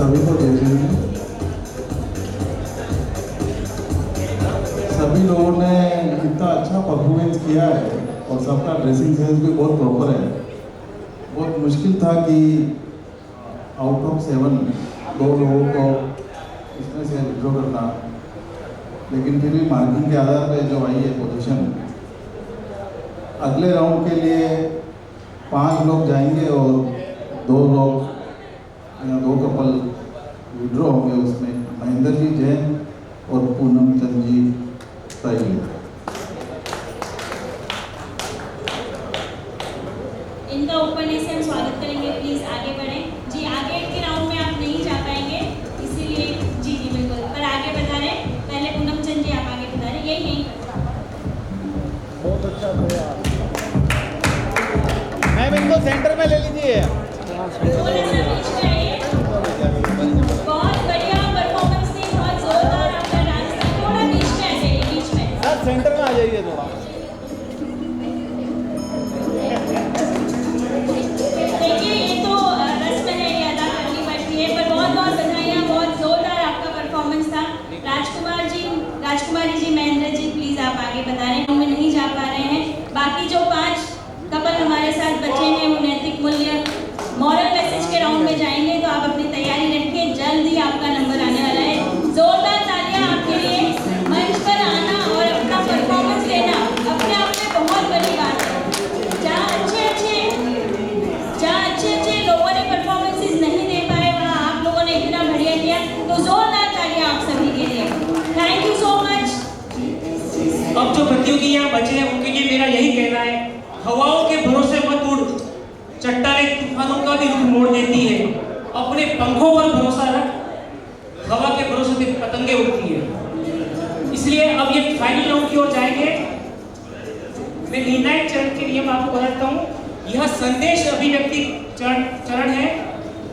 सभी को जय जय। सभी लोगों ने इतना अच्छा परफॉर्मेंस किया है और सबका ड्रेसिंग सेंस भी बहुत प्रॉपर है। बहुत मुश्किल था कि आउट ऑफ 7 दो लोगों को इसमें से विड्रॉ करना, लेकिन फिर भी मार्किंग के आधार पर जो आई है पोजीशन, अगले राउंड के लिए 5 लोग जाएंगे और 2 लोग या 2 कपल विड्रॉ होंगे। उसमें महेंद्र जी जैन और पूनम चंद जी सही। इनका ओपनली से हम स्वागत करेंगे। प्लीज आगे बढ़ें जी। आगे के राउंड में आप नहीं जा पाएंगे, इसीलिए जी जी बिल्कुल, पर आगे बढ़ा रहे। पहले पूनम चंद जी आप आगे बढ़ा रहे, यही बहुत अच्छा प्रयास। मैम इनको सेंटर में ले लीजिए। बहुत बढ़िया परफॉर्मेंस थी, बहुत जोरदार आपका डांस था। थोड़ा बीच में आ जाइए, बीच में सर सेंटर में आ जाइए थोड़ा। देखिए ये तो रस्म है, ये अदा करनी पड़ती है, पर बहुत बहुत बधाइयाँ। बहुत जोरदार आपका परफॉर्मेंस था। राजकुमारी जी, महेंद्र जी प्लीज आप आगे बता रहे हैं, हम नहीं जा पा रहे हैं। बाकी जो 5 कपल हमारे साथ बचे हैं वो नैतिक मूल्य मॉरल मैसेज के राउंड में जाएंगे, तो आप अपनी तैयारी रखें, जल्द ही आपका नंबर आने वाला है। जोरदार तालियां आपके लिए। मंच पर आना और अपना परफॉर्मेंस देना अपने आप में बहुत बड़ी बात है। जहाँ अच्छे लोगों ने परफॉर्मेंसेस नहीं दे पाए, वहाँ आप लोगों ने इतना बढ़िया किया, तो जोरदार तालियां आप सभी के लिए। Thank you so much. अब जो प्रतियोगी यहाँ बचे हैं उनके लिए मेरा यही कहना है, हवाओं के भरोसे मत उड़, चट्टानें तूफानों का भी रुख मोड़ देती है। अपने पंखों पर भरोसा रख, हवा के भरोसे से पतंगे उड़ती है। इसलिए अब ये फाइनल राउंड की ओर जाएंगे। मैं निर्णायक चरण के नियम आपको बताता हूँ। यह संदेश अभिव्यक्ति चरण है।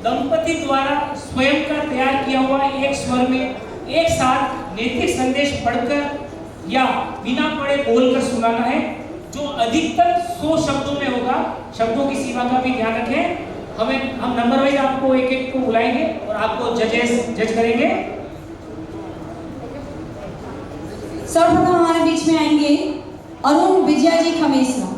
दंपति द्वारा स्वयं का तैयार किया हुआ एक स्वर में एक साथ नैतिक संदेश पढ़कर या बिना पढ़े बोलकर सुनाना है, जो अधिकतर 100 शब्दों में होगा। शब्दों की सीमा का भी ध्यान रखें। हम नंबर वाइज आपको एक एक को बुलाएंगे और आपको जज करेंगे। सर्वप्रथम हमारे बीच में आएंगे अरुण विजया जी खमेसरा।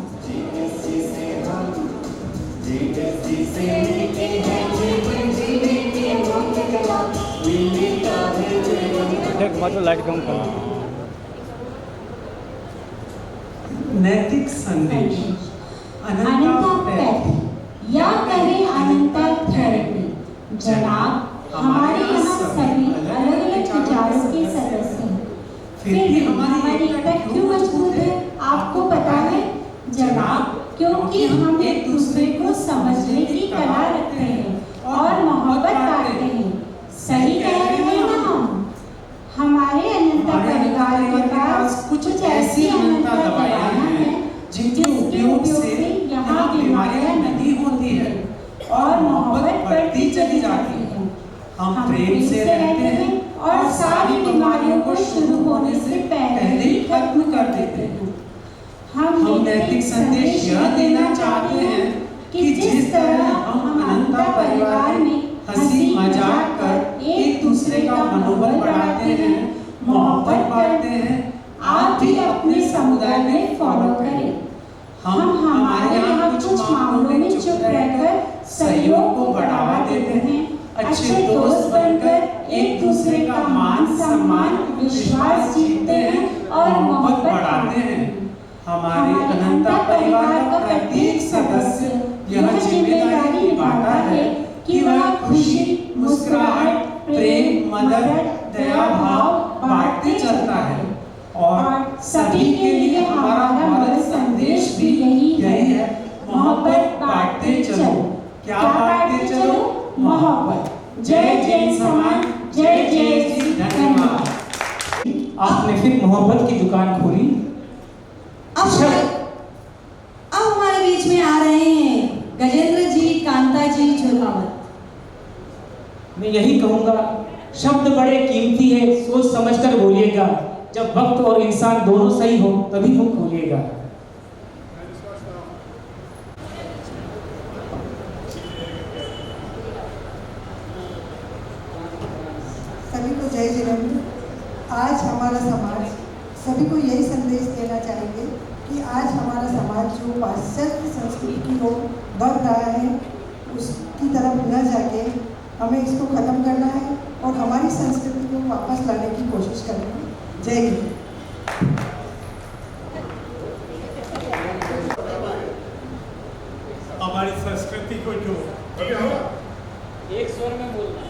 लाइट कम करना। नैतिक संदेश अनंता पैथी या करें अनंता थेरेपी। जनाब, हमारे यहाँ सभी अलग अलग विचारों के सदस्य हैं, फिर भी हमारी एकता क्यों मजबूत है आपको पता है जनाब? क्योंकि हम एक दूसरे को समझने की कला रखते हैं और मोहब्बत बांटते हैं। सही कह रहे हैं ना हम? हमारे अनंता परिवार के पास कुछ ऐसी अनंता दवाइयाँ हैं जिनके उपयोग से यहाँ बीमारियाँ नहीं होती है और मोहब्बत बढ़ती चली जाती है। हम प्रेम से रहते हैं और सारी बीमारियों को शुरू होने से पहले ही खत्म कर देते हैं। हम नैतिक संदेश यह देना चाहते हैं कि जिस तरह हम अनंता परिवार में हंसी मजाक कर एक दूसरे का मनोबल बढ़ाते हैं, मोहब्बत बांटते हैं, आप भी अपने समुदाय में फॉलो करें। हम हमारे यहाँ कुछ मामलों में चुप रहकर सहयोग को बढ़ावा देते हैं, अच्छे दोस्त बनकर एक दूसरे का मान सम्मान विश्वास जीतते हैं और मोहब्बत बढ़ाते हैं। हमारे अनंता परिवार का प्रत्येक सदस्य यह जिम्मेदारी निभाता है कि वह खुशी, मुस्कुराहट, प्रेम, मदद, दया भाव बांटते चलता है। और सभी के लिए हमारा मॉरल संदेश भी यही है, मोहब्बत बांटते चलो। क्या बांटते चलो? मोहब्बत। जय जैन समाज, जय जय श्री। धन्यवाद। आपने फिर मोहब्बत की दुकान खोली। अब हमारे बीच में आ रहे हैं गजेंद्र जी, कांता जी झुरवावत। मैं यही कहूँगा, शब्द बड़े कीमती है, सोच समझकर बोलिएगा। जब वक्त और इंसान दोनों सही हो तभी मुंह खोलिएगा। रहेंगे। आज हमारा समाज सभी को यही संदेश देना चाहेंगे कि आज हमारा समाज जो पाश्चात्य संस्कृति की ओर बढ़ रहा है उसकी तरफ न जाके हमें इसको ख़त्म करना है और हमारी संस्कृति को वापस लाने की कोशिश करनी है। जय हिंद। हमारी संस्कृति को जो एक स्वर में बोलना,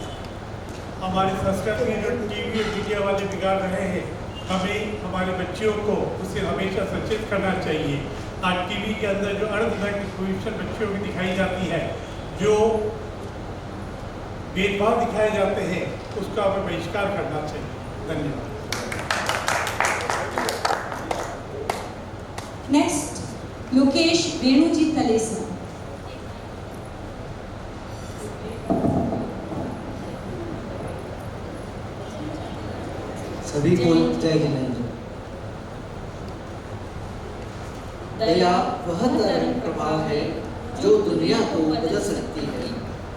हमारी संस्कृति जो टीवी और मीडिया वाले बिगाड़ रहे हैं, हमें हमारे बच्चों को उससे हमेशा सचेत करना चाहिए। आज टीवी के अंदर जो अर्धनग्न पोजीशन बच्चों की दिखाई जाती है, जो भेदभाव दिखाए जाते हैं, उसका हमें बहिष्कार करना चाहिए। धन्यवाद। नेक्स्ट लोकेश रेणुजी तलेसा। सभी को जय जिनेंद्र। दया वह तरंग प्रवाह है जो दुनिया को बदल सकती है।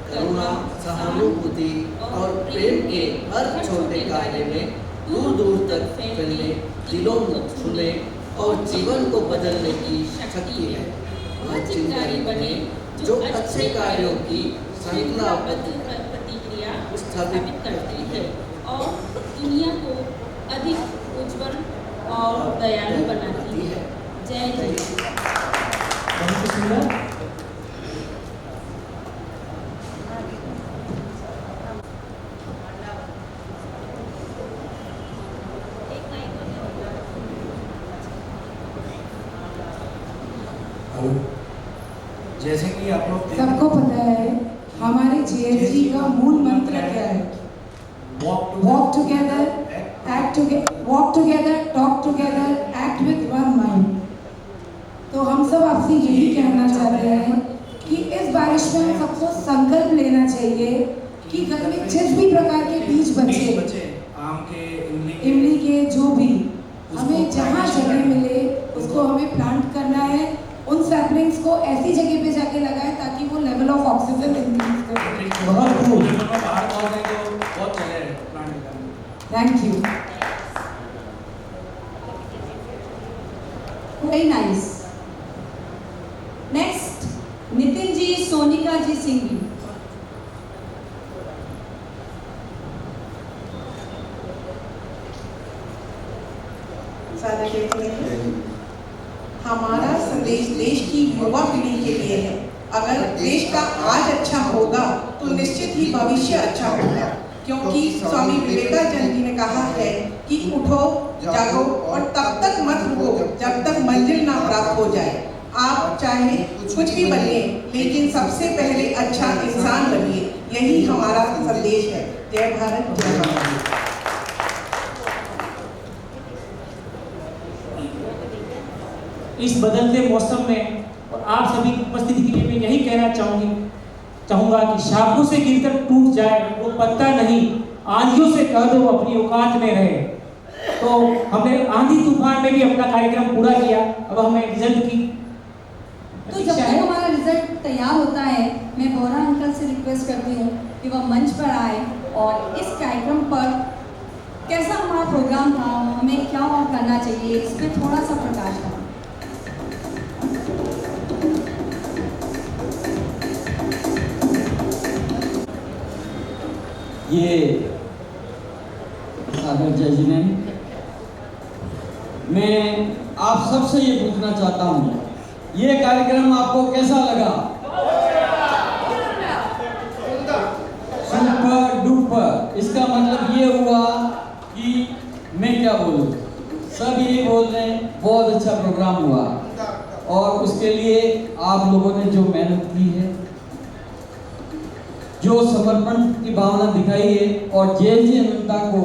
करुणा, सहानुभूति और प्रेम के हर छोटे कार्य में दूर दूर तक फैलने, दिलों को छूने और जीवन को बदलने की शक्ति है। वह चिंगारी बने जो अच्छे कार्यों की श्रृंखलाबद्ध प्रतिक्रिया स्थापित करती है और दुनिया को अधिक उज्जवल और दयालु बनाती है। जय हिंद। बहुत सुंदर। जैसे कि आप लोग सबको पता है हमारे जीएसजी का मूल मंत्र क्या है? Walk together, act together, walk together, talk together, act with one mind. तो हम सब आपसे यही कहना चाहते हैं कि इस बारिश में हम सबको संकल्प लेना चाहिए कि घर में जिस भी प्रकार के बीज बचे, आम के, इमली के, जो भी हमें जहाँ जगह मिले उसको हमें प्लांट करना है। उन सैपलिंग्स को ऐसी जगह पे जाके लगाएं ताकि वो लेवल ऑफ ऑक्सीजन इंक्रीज करे। बहुत खूब। बहुत जगह है प्लांट करने। Thank you. Very nice. Next Nitin ji Sonika ji Singh. हमारा संदेश देश की युवा पीढ़ी के लिए है। अगर देश का आज अच्छा होगा तो निश्चित ही भविष्य अच्छा होगा, क्योंकि स्वामी विवेकानंद जी ने कहा है कि उठो, जागो और तब तक मत रुको जब तक मंजिल ना प्राप्त हो जाए। आप चाहे कुछ भी बनिए, लेकिन सबसे पहले अच्छा इंसान बनिए। यही हमारा संदेश है। जय भारत, जय भारत। इस बदलते मौसम में और आप सभी की उपस्थिति के लिए मैं यही कहना चाहूँगा कि शाखों से गिरकर टूट जाए वो पत्ता नहीं, आंधियों से कह दो अपनी औकात में रहे। तो हमने आंधी तूफान में भी अपना कार्यक्रम पूरा किया। अब हमें रिजल्ट की तो जब तक हमारा रिजल्ट तैयार होता है, मैं बोरा अंकल से रिक्वेस्ट करती हूँ कि वह मंच पर आए और इस कार्यक्रम पर कैसा हमारा प्रोग्राम था, हमें क्या और करना चाहिए, इस पर थोड़ा सा प्रकाश डालें। ये सागर जय जी ने, मैं आप सबसे ये पूछना चाहता हूँ, ये कार्यक्रम आपको कैसा लगा? Super duper. इसका मतलब ये हुआ कि मैं क्या बोलूँ, सब यही बोल रहे हैं बहुत अच्छा प्रोग्राम हुआ, और उसके लिए आप लोगों ने जो मेहनत की है, जो समर्पण की भावना दिखाई है, और जेएलजी अनंता को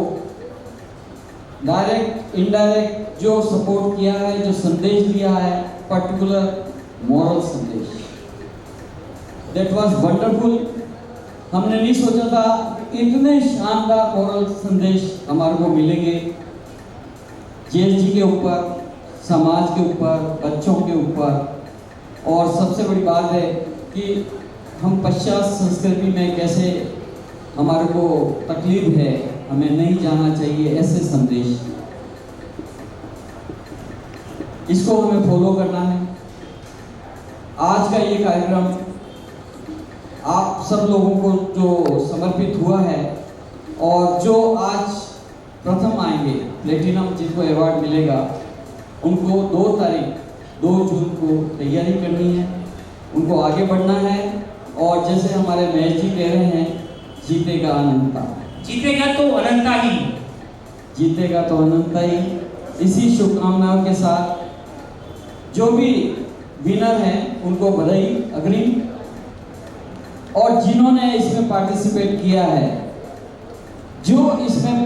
डायरेक्ट इनडायरेक्ट जो सपोर्ट किया है, जो संदेश दिया है, पर्टिकुलर मॉरल संदेश, दैट वाज वंडरफुल। हमने नहीं सोचा था इतने शानदार मॉरल संदेश हमारे को मिलेंगे जेएलजी के ऊपर, समाज के ऊपर, बच्चों के ऊपर। और सबसे बड़ी बात है कि हम पश्चात संस्कृति में कैसे हमारे को तकलीफ है, हमें नहीं जाना चाहिए, ऐसे संदेश, इसको हमें फॉलो करना है। आज का ये कार्यक्रम आप सब लोगों को जो समर्पित हुआ है और जो आज प्रथम आएंगे, प्लेटिनम जिनको अवार्ड मिलेगा, उनको 2 जून को तैयारी करनी है, उनको आगे बढ़ना है। और जैसे हमारे महेश जी कह रहे हैं, जीतेगा अनंता, जीतेगा तो अनंता ही, जीतेगा तो अनंता ही। इसी शुभकामनाओं के साथ जो भी विनर हैं उनको बधाई अग्रिम, और जिन्होंने इसमें पार्टिसिपेट किया है, जो इसमें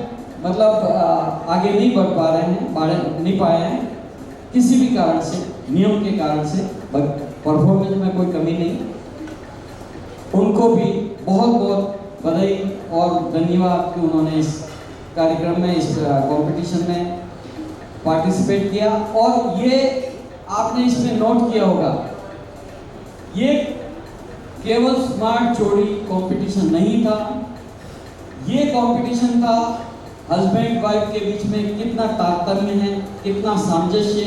मतलब आगे नहीं बढ़ पा रहे हैं, नहीं पाए हैं किसी भी कारण से, नियम के कारण से, परफॉर्मेंस में कोई कमी नहीं, उनको भी बहुत बहुत बधाई और धन्यवाद कि उन्होंने इस कार्यक्रम में, इस कंपटीशन में पार्टिसिपेट किया। और ये आपने इसमें नोट किया होगा, ये केवल स्मार्ट जोड़ी कंपटीशन नहीं था, ये कंपटीशन था हस्बैंड वाइफ के बीच में कितना तारतम्य है, कितना सामंजस्य,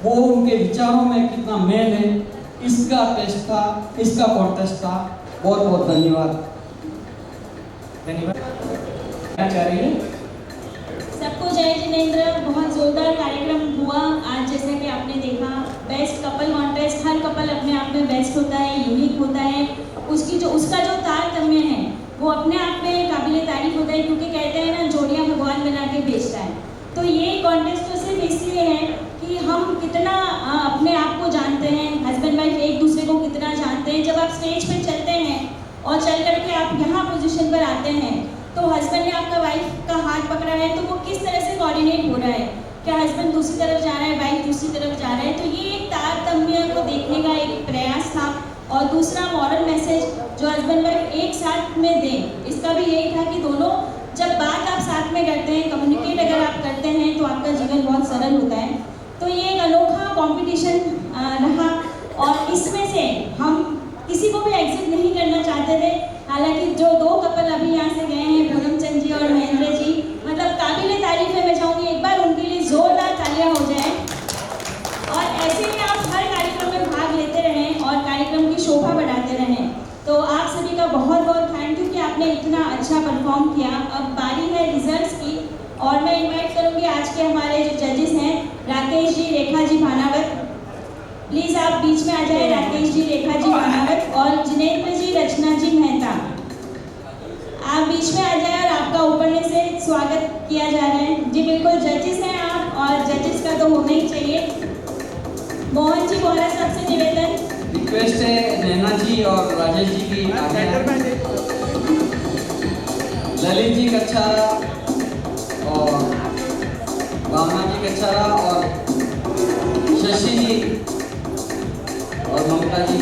वो उनके विचारों में कितना मेल है, इसका टेस्ट था, इसका कॉन्टेस्ट था। बहुत बहुत धन्यवाद। क्या चाह रही है? सबको जय जिनेंद्र। बहुत जोरदार कार्यक्रम हुआ आज, जैसा कि आपने देखा, बेस्ट कपल कॉन्टेस्ट, हर कपल अपने आप में बेस्ट होता है, यूनिक होता है, उसका जो तारतम्य है वो अपने आप में काबिले तारीफ होता है, क्योंकि कहते हैं ना, जोड़ियां भगवान बना के भेजता है। तो ये कॉन्टेस्ट तो सिर्फ इसलिए है कि हम कितना अपने आप को जानते हैं, हस्बैंड वाइफ एक दूसरे को कितना जानते हैं। जब आप स्टेज पे चलते हैं और चल करके आप यहाँ पोजीशन पर आते हैं, तो हस्बैंड ने आपका वाइफ का हाथ पकड़ा है, तो वो किस तरह से कोऑर्डिनेट हो रहा है, क्या हस्बैंड दूसरी तरफ जा रहा है, वाइफ दूसरी तरफ जा रहा है। तो ये एक तारतम्य को देखने का एक प्रयास था। और दूसरा मॉरल मैसेज जो हस्बैंड वाइफ एक साथ में दें, इसका भी यही था कि दोनों जब बात आप साथ में करते हैं, कम्युनिकेट अगर आप करते हैं, तो आपका जीवन बहुत सरल होता है। तो ये एक अनोखा कंपटीशन रहा, और इसमें से हम किसी को भी एग्जिट नहीं करना चाहते थे। हालांकि जो 2 कपल अभी यहाँ से गए हैं, पूनमचंद जी और महेंद्र जी, मतलब काबिले तारीफ है। मैं चाहूँगी एक बार उनके लिए जोरदार तालियां हो जाए। और ऐसे ही आप हर कार्यक्रम में भाग लेते रहें और कार्यक्रम की शोभा बढ़ाते रहें। तो आप सभी का बहुत बहुत थैंक यू कि आपने इतना अच्छा परफॉर्म किया। अब बारी है रिजल्ट्स की, और मैं इनवाइट करूँगी आज के हमारे जो जजेस हैं, राकेश जी, रेखा जी भानावत, प्लीज़ आप बीच में आ जाए। राकेश जी, रेखा जी भानावत और जिनेंद्र जी, रचना जी मेहता, आप बीच में आ जाए और आपका ऊपर से स्वागत किया जा रहा है। जी बिल्कुल, जजेस हैं आप, और जजेस का तो होना ही चाहिए। मोहन जी बोहरा साहब से निवेदन, रिक्वेस्ट है नैना जी और राजेश जी की आगे आए। ललित जी कच्छारा और भावना जी कच्छारा और शशि जी और ममता जी।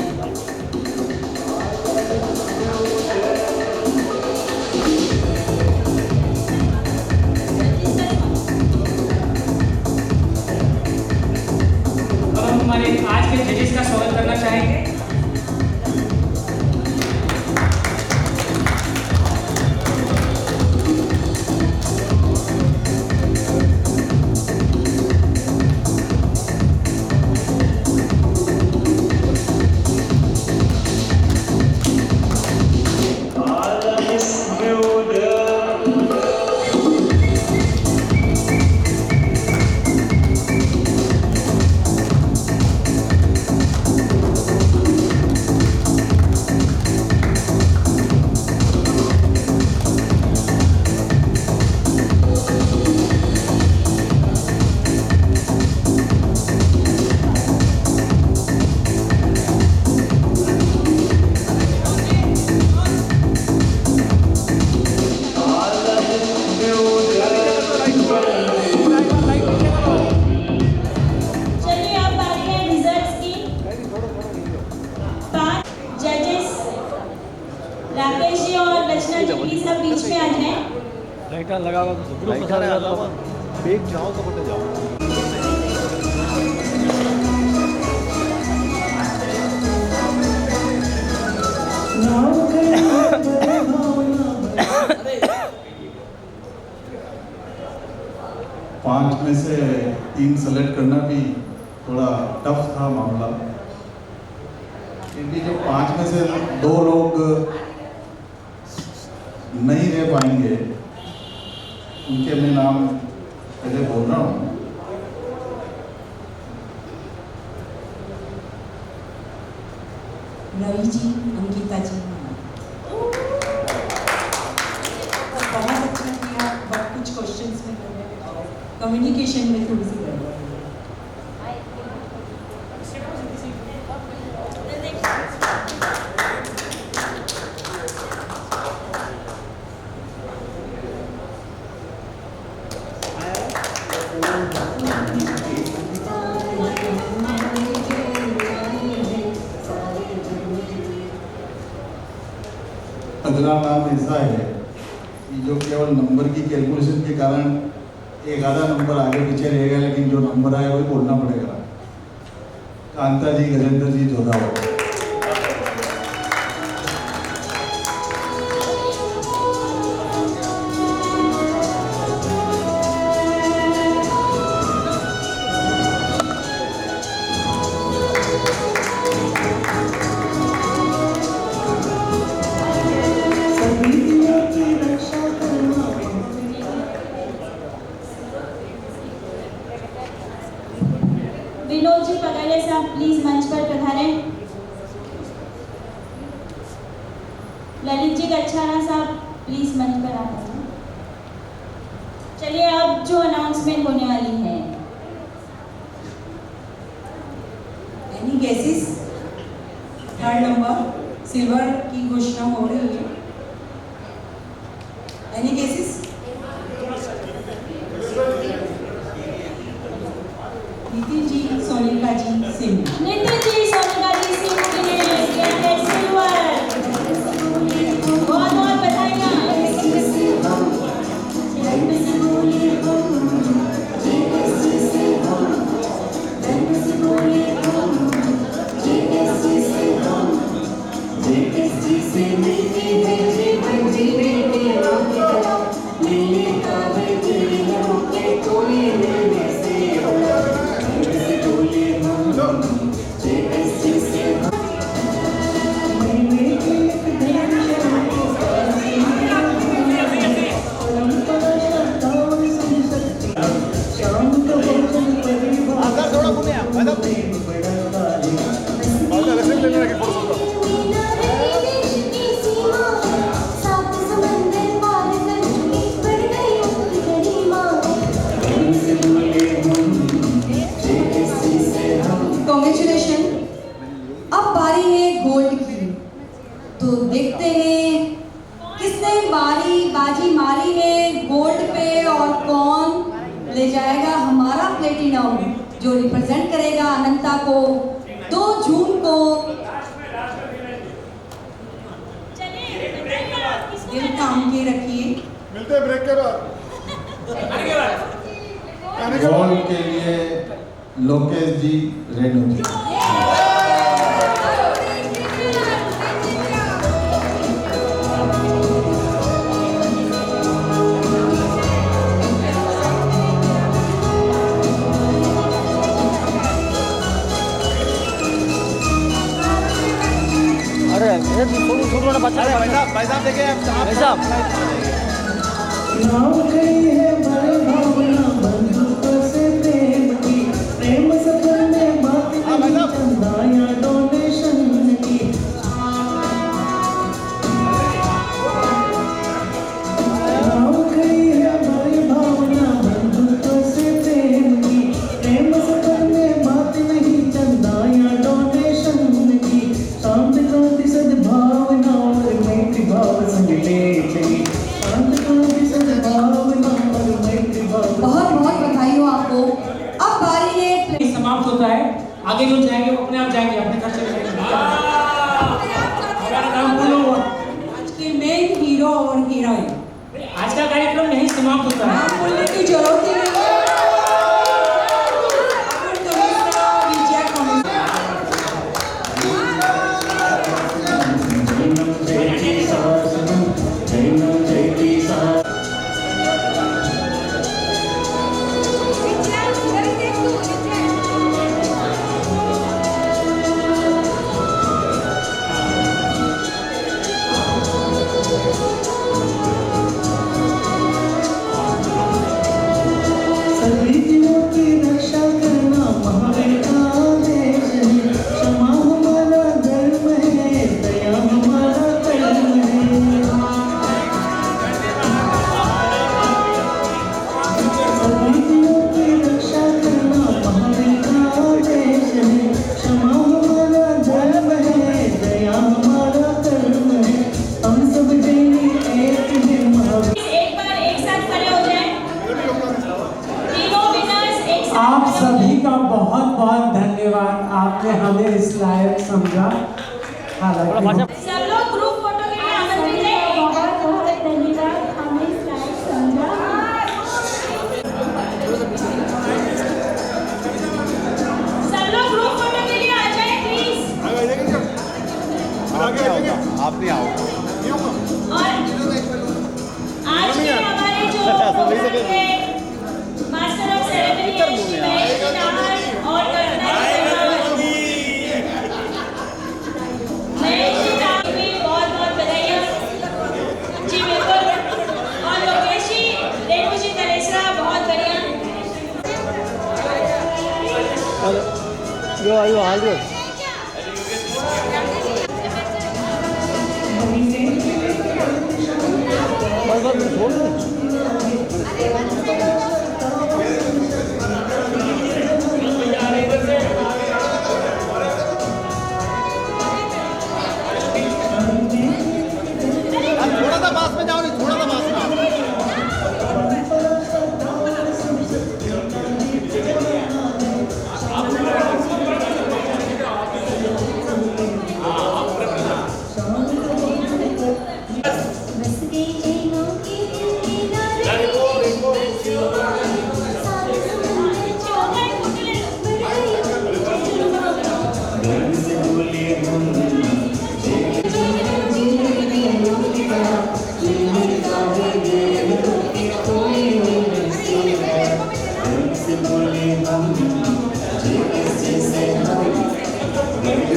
अब हम हमारे आज के जजेस का स्वागत करना चाहेंगे। राकेश जी और रचना जी प्लीज आप बीच में आ जाएं। लाइटर लगा हुआ तो ग्रुप में सारे आता है बेग जाओ तो बटे जाओ। में से 3 सेलेक्ट करना भी थोड़ा टफ था मामला, क्योंकि जो 5 में से 2 लोग नहीं रह पाएंगे, उनके मैं नाम पहले बोल रहा हूँ। रवि जी, अंकिता जी, बहुत अच्छा किया, बट कुछ क्वेश्चंस में कम्युनिकेशन में थोड़ी सी गड़बड़ है। अगला नाम ऐसा है कि जो केवल नंबर की कैलकुलेशन के कारण एक आधा नंबर आगे पीछे रहेगा, लेकिन जो नंबर आए वही बोलना पड़ेगा। कांता जी, गजेंद्र जी, जोधावत। विनोद जी पगाले साहब प्लीज मंच पर पधारें। ललित जी गच्छारा साहब प्लीज मंच पर आ जाएं। चलिए अब जो अनाउंसमेंट होने वाली है। Any guesses? 3rd number silver की घोषणा हो रही है। Any guesses? नितिन जी, सोनिका जी, सिंह। नितिन जी, सोनिका जी, सिंह के लिए सिल्वर। बहुत बहुत बधाइयाँ। देखते हैं किसने बाजी मारी है गोल्ड पे और कौन ले जाएगा हमारा प्लेटिनम, जो रिप्रेजेंट करेगा अनंता को 2 जून को। दिल काम के रखिए। मिलते हैं ब्रेक के बाद। गोल्ड के लिए लोकेश जी, रेणु जी। भाई साहब देखिए, भाई साहब बहुत आपने हमें इस लायक समझा। हालांकि सब लोग ग्रुप फोटो के लिए आमंत्रित हैं। बहुत बहुत धन्यवाद, हमें इस लायक समझा। सब लोग ग्रुप फोटो के लिए आ जाएं प्लीज। आप नहीं आओ। और आज के हमारे जो प्रोग्राम है master of ceremony Shri Mahesh Nahar और करुणा महेश जी नाहर की बहुत बहुत बधाइयाँ जी। बिल्कुल। और लोकेश जी, रेणु जी, तनेसरा, बहुत बढ़िया। यो आयो हाल दो। बस छोड़ दो। थोड़ा सा पास में जाओ, नहीं थोड़ा सा पास में आओ।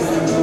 से